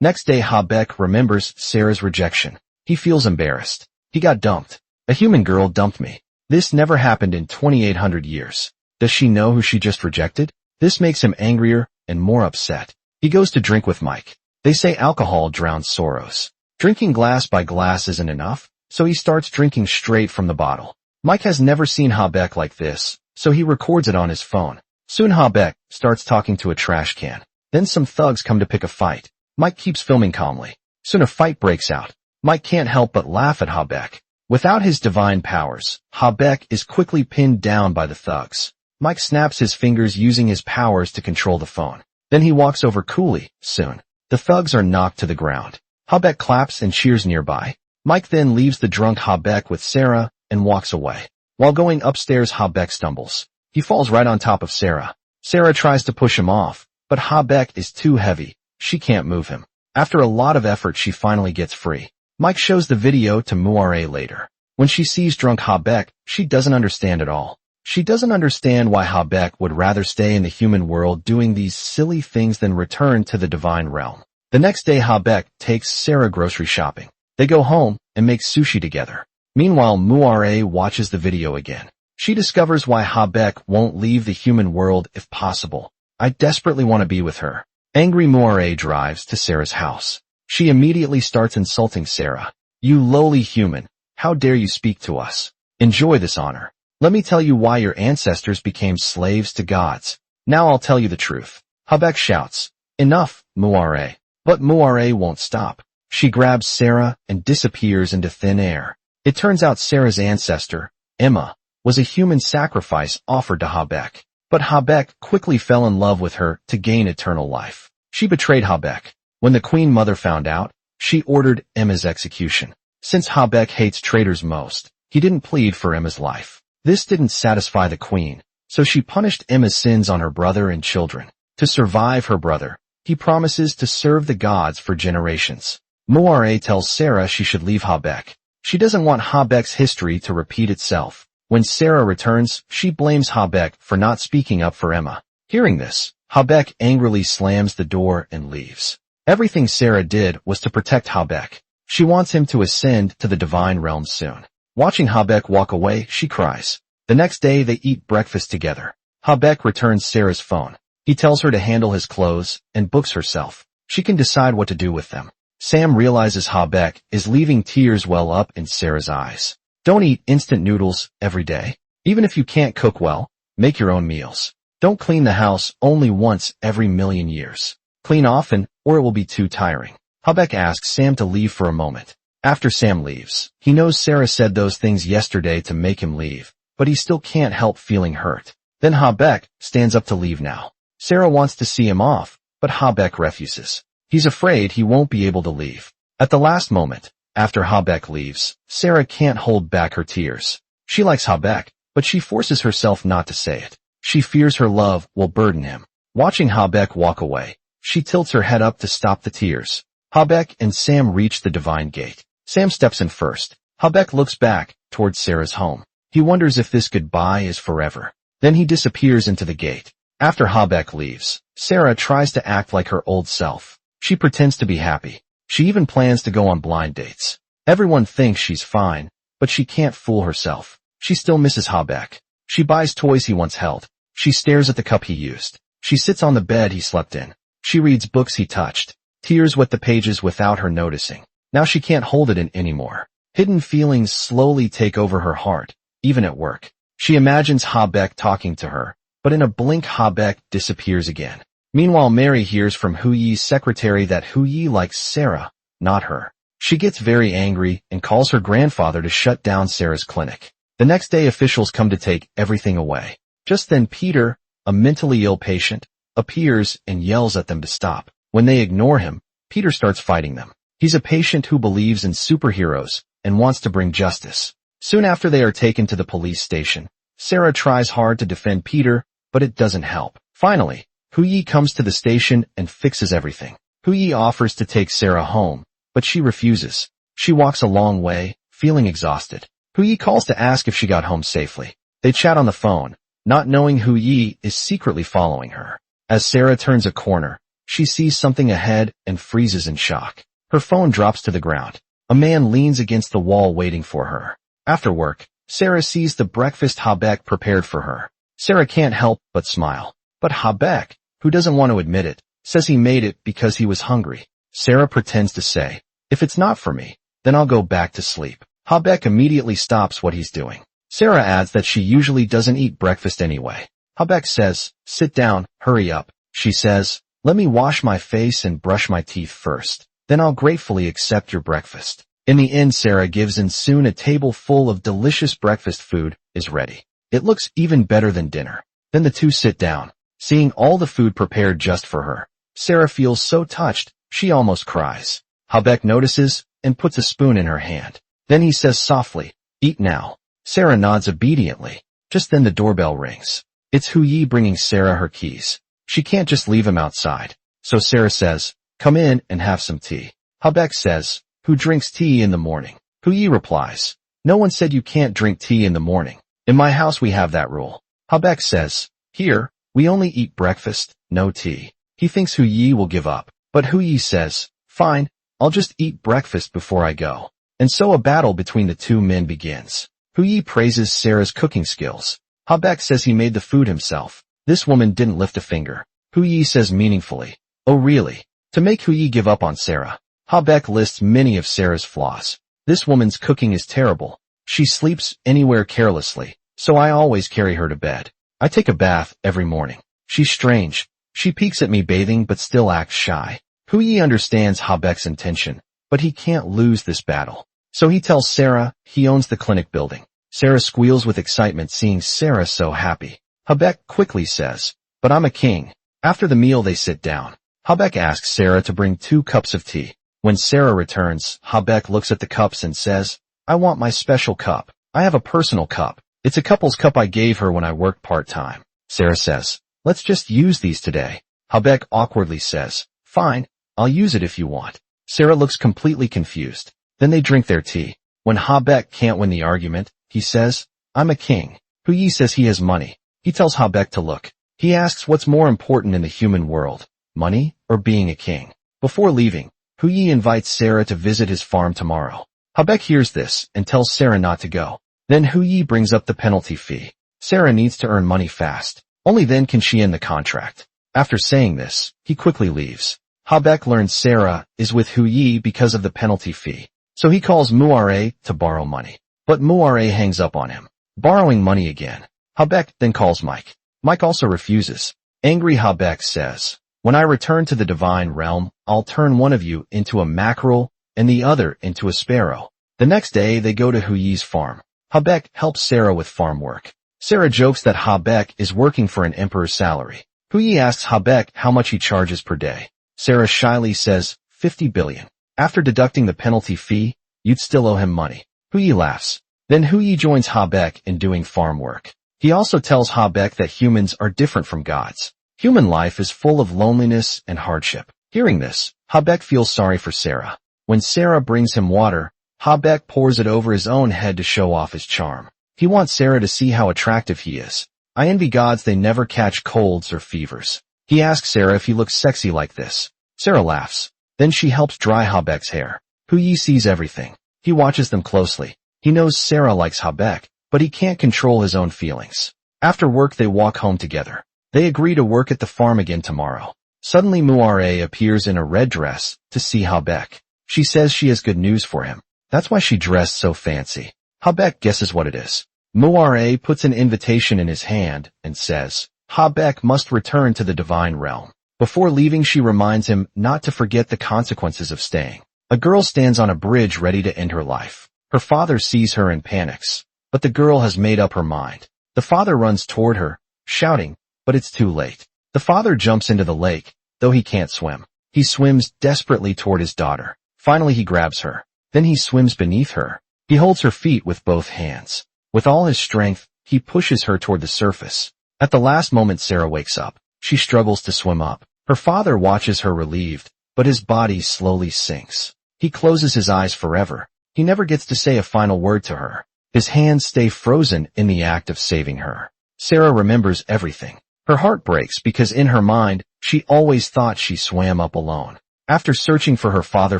Next day Habeck remembers Sarah's rejection. He feels embarrassed. He got dumped. A human girl dumped me. This never happened in 2,800 years. Does she know who she just rejected? This makes him angrier and more upset. He goes to drink with Mike. They say alcohol drowns sorrows. Drinking glass by glass isn't enough, so he starts drinking straight from the bottle. Mike has never seen Habeck like this, so he records it on his phone. Soon Habeck starts talking to a trash can. Then some thugs come to pick a fight. Mike keeps filming calmly. Soon a fight breaks out. Mike can't help but laugh at Habeck. Without his divine powers, Habeck is quickly pinned down by the thugs. Mike snaps his fingers using his powers to control the phone. Then he walks over coolly. Soon, the thugs are knocked to the ground. Habeck claps and cheers nearby. Mike then leaves the drunk Habeck with Sarah and walks away. While going upstairs, Habeck stumbles. He falls right on top of Sarah. Sarah tries to push him off, but Habeck is too heavy. She can't move him. After a lot of effort, she finally gets free. Mike shows the video to Muare later. When she sees drunk Habeck, she doesn't understand at all. She doesn't understand why Habeck would rather stay in the human world doing these silly things than return to the divine realm. The next day, Habeck takes Sarah grocery shopping. They go home and make sushi together. Meanwhile, Muare watches the video again. She discovers why Habeck won't leave the human world if possible. I desperately want to be with her. Angry Muare drives to Sarah's house. She immediately starts insulting Sarah. You lowly human, how dare you speak to us? Enjoy this honor. Let me tell you why your ancestors became slaves to gods. Now I'll tell you the truth. Habeck shouts. Enough, Muare. But Muare won't stop. She grabs Sarah and disappears into thin air. It turns out Sarah's ancestor, Emma, was a human sacrifice offered to Habeck. But Habeck quickly fell in love with her to gain eternal life. She betrayed Habeck. When the Queen Mother found out, she ordered Emma's execution. Since Habeck hates traitors most, he didn't plead for Emma's life. This didn't satisfy the Queen, so she punished Emma's sins on her brother and children. To survive her brother, he promises to serve the gods for generations. Muare tells Sarah she should leave Habeck. She doesn't want Habeck's history to repeat itself. When Sarah returns, she blames Habeck for not speaking up for Emma. Hearing this, Habeck angrily slams the door and leaves. Everything Sarah did was to protect Habeck. She wants him to ascend to the divine realm soon. Watching Habeck walk away, she cries. The next day, they eat breakfast together. Habeck returns Sarah's phone. He tells her to handle his clothes and books herself. She can decide what to do with them. Sam realizes Habeck is leaving tears well up in Sarah's eyes. Don't eat instant noodles every day. Even if you can't cook well, make your own meals. Don't clean the house only once every million years. Clean often, or it will be too tiring. Habeck asks Sam to leave for a moment. After Sam leaves, he knows Sarah said those things yesterday to make him leave, but he still can't help feeling hurt. Then Habeck stands up to leave now. Sarah wants to see him off, but Habeck refuses. He's afraid he won't be able to leave. At the last moment, after Habeck leaves, Sarah can't hold back her tears. She likes Habeck, but she forces herself not to say it. She fears her love will burden him. Watching Habeck walk away, she tilts her head up to stop the tears. Habeck and Sam reach the divine gate. Sam steps in first. Habeck looks back towards Sarah's home. He wonders if this goodbye is forever. Then he disappears into the gate. After Habeck leaves, Sarah tries to act like her old self. She pretends to be happy. She even plans to go on blind dates. Everyone thinks she's fine, but she can't fool herself. She still misses Habeck. She buys toys he once held. She stares at the cup he used. She sits on the bed he slept in. She reads books he touched. Tears wet the pages without her noticing. Now she can't hold it in anymore. Hidden feelings slowly take over her heart, even at work. She imagines Habeck talking to her, but in a blink Habeck disappears again. Meanwhile, Mary hears from Huyi's secretary that Huyi likes Sarah, not her. She gets very angry and calls her grandfather to shut down Sarah's clinic. The next day, officials come to take everything away. Just then Peter, a mentally ill patient, appears and yells at them to stop. When they ignore him, Peter starts fighting them. He's a patient who believes in superheroes and wants to bring justice. Soon after they are taken to the police station, Sarah tries hard to defend Peter, but it doesn't help. Finally, Huyi comes to the station and fixes everything. Huyi offers to take Sarah home, but she refuses. She walks a long way, feeling exhausted. Huyi calls to ask if she got home safely. They chat on the phone, not knowing Hu Yi is secretly following her. As Sarah turns a corner, she sees something ahead and freezes in shock. Her phone drops to the ground. A man leans against the wall waiting for her. After work, Sarah sees the breakfast Habek prepared for her. Sarah can't help but smile. But Habek, who doesn't want to admit it, says he made it because he was hungry. Sarah pretends to say, "If it's not for me, then I'll go back to sleep." Habek immediately stops what he's doing. Sarah adds that she usually doesn't eat breakfast anyway. Habek says, "Sit down, hurry up." She says, "Let me wash my face and brush my teeth first. Then I'll gratefully accept your breakfast." In the end, Sarah gives and soon a table full of delicious breakfast food is ready. It looks even better than dinner. Then the two sit down. Seeing all the food prepared just for her, Sarah feels so touched, she almost cries. Habek notices and puts a spoon in her hand. Then he says softly, "Eat now." Sarah nods obediently. Just then the doorbell rings. It's Hu Yi bringing Sarah her keys. She can't just leave him outside. So Sarah says, "Come in and have some tea." Habek says, "Who drinks tea in the morning?" Hu Yi replies, "No one said you can't drink tea in the morning. In my house we have that rule." Habek says, "Here, we only eat breakfast, no tea." He thinks Hu Yi will give up, but Hu Yi says, "Fine, I'll just eat breakfast before I go." And so a battle between the two men begins. Hu Yi praises Sarah's cooking skills. Habek says he made the food himself. This woman didn't lift a finger. Hu Yi says meaningfully, "Oh really?" To make Hu Yi give up on Sarah, Habek lists many of Sarah's flaws. "This woman's cooking is terrible. She sleeps anywhere carelessly, so I always carry her to bed. I take a bath every morning. She's strange. She peeks at me bathing but still acts shy." Hu Yi understands Habek's intention, but he can't lose this battle. So he tells Sarah he owns the clinic building. Sarah squeals with excitement seeing Sarah so happy. Habek quickly says, "But I'm a king." After the meal they sit down. Habek asks Sarah to bring 2 cups of tea. When Sarah returns, Habek looks at the cups and says, "I want my special cup. I have a personal cup. It's a couple's cup I gave her when I worked part-time." Sarah says, "Let's just use these today." Habek awkwardly says, "Fine, I'll use it if you want." Sarah looks completely confused. Then they drink their tea. When Habek can't win the argument, he says, "I'm a king." Hu Yi says he has money. He tells Habek to look. He asks what's more important in the human world, money or being a king. Before leaving, Hu Yi invites Sarah to visit his farm tomorrow. Habek hears this and tells Sarah not to go. Then Hu Yi brings up the penalty fee. Sarah needs to earn money fast. Only then can she end the contract. After saying this, he quickly leaves. Habek learns Sarah is with Hu Yi because of the penalty fee. So he calls Muare to borrow money. But Muare hangs up on him, borrowing money again. Habek then calls Mike. Mike also refuses. Angry Habek says, "When I return to the divine realm, I'll turn one of you into a mackerel and the other into a sparrow." The next day they go to Hu Yi's farm. Habek helps Sarah with farm work. Sarah jokes that Habek is working for an emperor's salary. Hu Yi asks Habek how much he charges per day. Sarah shyly says, 50 billion. After deducting the penalty fee, you'd still owe him money. Hu Yi laughs. Then Hu Yi joins Habek in doing farm work. He also tells Habek that humans are different from gods. Human life is full of loneliness and hardship. Hearing this, Habek feels sorry for Sarah. When Sarah brings him water, Habek pours it over his own head to show off his charm. He wants Sarah to see how attractive he is. "I envy gods, they never catch colds or fevers." He asks Sarah if he looks sexy like this. Sarah laughs. Then she helps dry Habek's hair. Hu Yi sees everything. He watches them closely. He knows Sarah likes Habek, but he can't control his own feelings. After work they walk home together. They agree to work at the farm again tomorrow. Suddenly Muare appears in a red dress to see Habek. She says she has good news for him. That's why she dressed so fancy. Habek guesses what it is. Muare puts an invitation in his hand and says, Habek must return to the divine realm. Before leaving she reminds him not to forget the consequences of staying. A girl stands on a bridge ready to end her life. Her father sees her and panics, but the girl has made up her mind. The father runs toward her, shouting, but it's too late. The father jumps into the lake, though he can't swim. He swims desperately toward his daughter. Finally he grabs her. Then he swims beneath her. He holds her feet with both hands. With all his strength, he pushes her toward the surface. At the last moment Sarah wakes up. She struggles to swim up. Her father watches her relieved, but his body slowly sinks. He closes his eyes forever. He never gets to say a final word to her. His hands stay frozen in the act of saving her. Sarah remembers everything. Her heart breaks because in her mind, she always thought she swam up alone. After searching for her father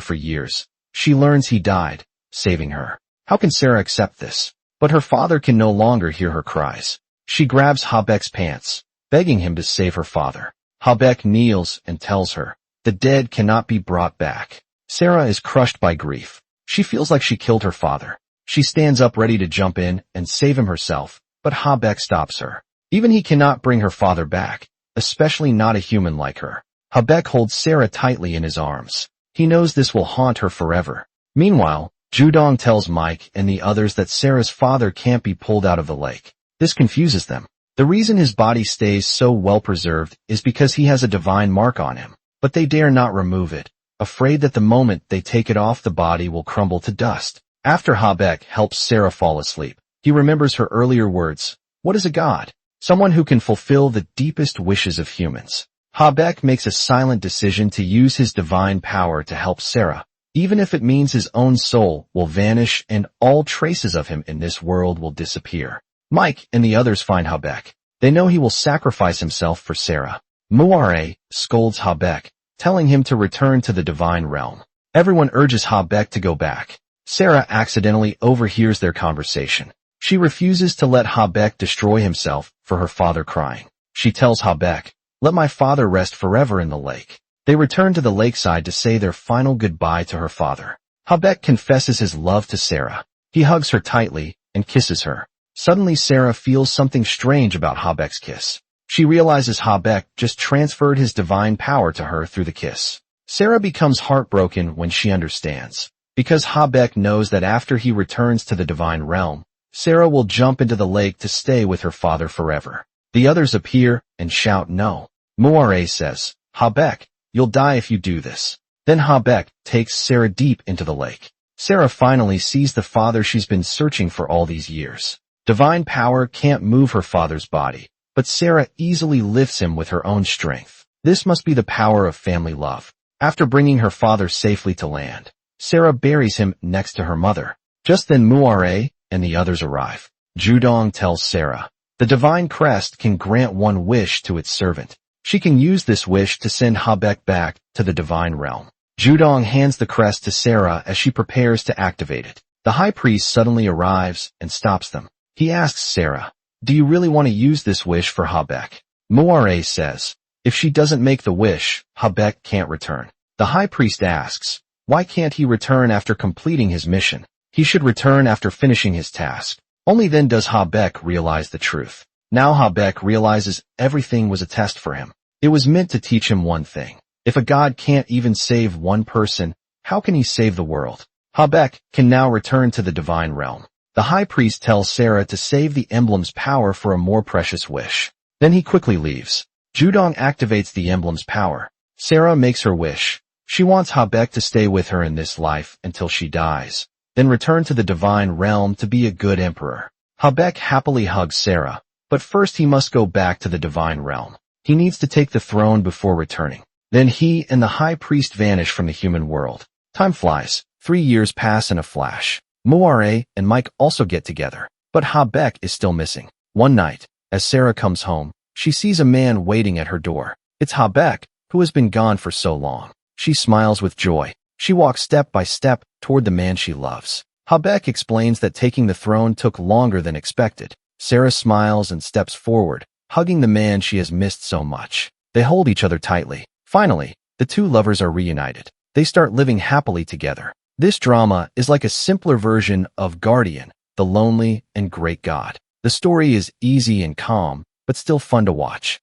for years, she learns he died, saving her. How can Sarah accept this? But her father can no longer hear her cries. She grabs Habek's pants, begging him to save her father. Habek kneels and tells her, the dead cannot be brought back. Sarah is crushed by grief. She feels like she killed her father. She stands up ready to jump in and save him herself, but Habek stops her. Even he cannot bring her father back, especially not a human like her. Habek holds Sarah tightly in his arms. He knows this will haunt her forever. Meanwhile, Judong tells Mike and the others that Sarah's father can't be pulled out of the lake. This confuses them. The reason his body stays so well preserved is because he has a divine mark on him, but they dare not remove it, afraid that the moment they take it off the body will crumble to dust. After Habek helps Sarah fall asleep, he remembers her earlier words. What is a god? Someone who can fulfill the deepest wishes of humans. Habek makes a silent decision to use his divine power to help Sarah, even if it means his own soul will vanish and all traces of him in this world will disappear. Mike and the others find Habek. They know he will sacrifice himself for Sarah. Muare scolds Habek, telling him to return to the divine realm. Everyone urges Habek to go back. Sarah accidentally overhears their conversation. She refuses to let Habek destroy himself for her father crying. She tells Habek, let my father rest forever in the lake. They return to the lakeside to say their final goodbye to her father. Habek confesses his love to Sarah. He hugs her tightly and kisses her. Suddenly Sarah feels something strange about Habek's kiss. She realizes Habek just transferred his divine power to her through the kiss. Sarah becomes heartbroken when she understands. Because Habek knows that after he returns to the divine realm, Sarah will jump into the lake to stay with her father forever. The others appear and shout no. Muare says, Habek, you'll die if you do this. Then Habek takes Sarah deep into the lake. Sarah finally sees the father she's been searching for all these years. Divine power can't move her father's body, but Sarah easily lifts him with her own strength. This must be the power of family love. After bringing her father safely to land, Sarah buries him next to her mother. Just then Muare and the others arrive. Judong tells Sarah, the divine crest can grant one wish to its servant. She can use this wish to send Habek back to the divine realm. Judong hands the crest to Sarah as she prepares to activate it. The high priest suddenly arrives and stops them. He asks Sarah, do you really want to use this wish for Habek? Muare says, if she doesn't make the wish, Habek can't return. The high priest asks, why can't he return after completing his mission? He should return after finishing his task. Only then does Habek realize the truth. Now Habek realizes everything was a test for him. It was meant to teach him one thing. If a god can't even save one person, how can he save the world? Habek can now return to the divine realm. The high priest tells Sarah to save the emblem's power for a more precious wish. Then he quickly leaves. Judong activates the emblem's power. Sarah makes her wish. She wants Habek to stay with her in this life until she dies, then return to the divine realm to be a good emperor. Habek happily hugs Sarah, but first he must go back to the divine realm. He needs to take the throne before returning. Then he and the high priest vanish from the human world. Time flies. 3 years pass in a flash. Muare and Mike also get together, but Habek is still missing. One night, as Sarah comes home, she sees a man waiting at her door. It's Habek, who has been gone for so long. She smiles with joy. She walks step by step toward the man she loves. Habek explains that taking the throne took longer than expected. Sarah smiles and steps forward, hugging the man she has missed so much. They hold each other tightly. Finally, the two lovers are reunited. They start living happily together. This drama is like a simpler version of Guardian, the lonely and great god. The story is easy and calm, but still fun to watch.